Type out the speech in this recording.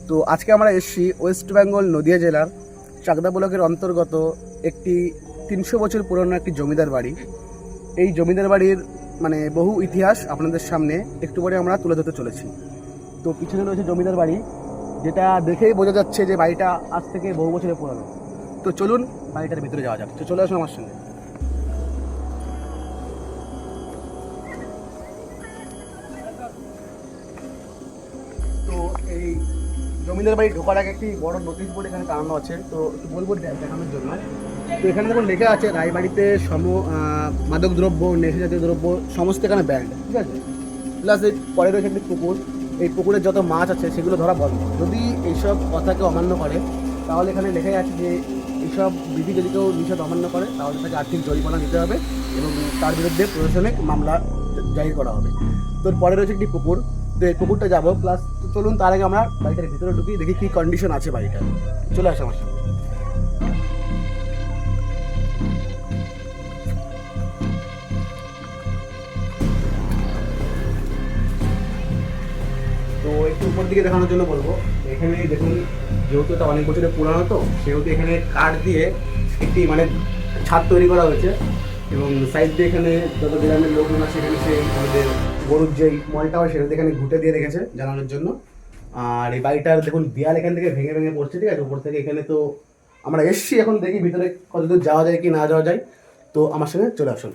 তো আজকে আমরা এসেছি ওয়েস্ট বেঙ্গল নদিয়া জেলার চাকদা ব্লকের অন্তর্গত একটি 300 বছর পুরনো একটি জমিদার বাড়ি। এই জমিদার বাড়ির মানে বহু ইতিহাস আপনাদের সামনে একটু পরে আমরা তুলে ধরতে চলেছি। তো পিছনে রয়েছে জমিদার বাড়ি, যেটা দেখেই বোঝা যাচ্ছে যে বাড়িটা আজ থেকে বহু বছরের পুরনো। তো চলুন বাড়িটার ভিতরে যাওয়া যাক। তো চলে আসুন আমার সঙ্গে। তো এই জমিদার বাড়ি ঢোকার আগে একটি বড় নোটিশ বোর্ড এখানে টানানো আছে, তো একটু বলবো দেখানোর জন্য। তো এখানে দেখুন লেখা আছে রায়বাড়িতে মাদক দ্রব্য, নেশা জাতীয় দ্রব্য সমস্ত এখানে ব্যান্ড, ঠিক আছে। প্লাস এই পরে রয়েছে একটি পুকুর, এই পুকুরের যত মাছ আছে সেগুলো ধরা বন্ধ। যদি এইসব কথাকে অমান্য করে তাহলে এখানে লেখাই আছে যে এইসব বিধি যদি কেউ নিষেধ অমান্য করে তাহলে তাকে আর্থিক জরিমানা দিতে হবে এবং তার বিরুদ্ধে প্রশাসনিক মামলা জাহির করা হবে। তো পরে রয়েছে একটি পুকুর, তো এই পুকুরটা যাবো। প্লাস চলুন তার আগে আমরা বাড়িটার ভিতরে ঢুকি, দেখি কী কন্ডিশন আছে বাড়িটা। চলে আসে আমার সাথে। তো একটু উপর দিকে দেখানোর জন্য বলবো, এখানে দেখুন যেহেতু এটা অনেক বছরের পুরানো, তো সেহেতু এখানে কাঠ দিয়ে একটি মানে ছাদ তৈরি করা হয়েছে এবং সাইড দিয়ে এখানে যত গ্রামের লোকজন আছে সেখানে সেই আমাদের গরুর যেই মলটা হয় সেটা এখানে ঘুটে দিয়ে রেখেছে জানানোর জন্য। আর এই বাড়িটার দেখুন দেয়াল এখান থেকে ভেঙে ভেঙে পড়ছে, ঠিক আছে, উপর থেকে। এখানে তো আমরা এসছি, এখন দেখি ভিতরে কতদূর যাওয়া যায় কি না যাওয়া যায়। তো আমার সঙ্গে চলে আসুন।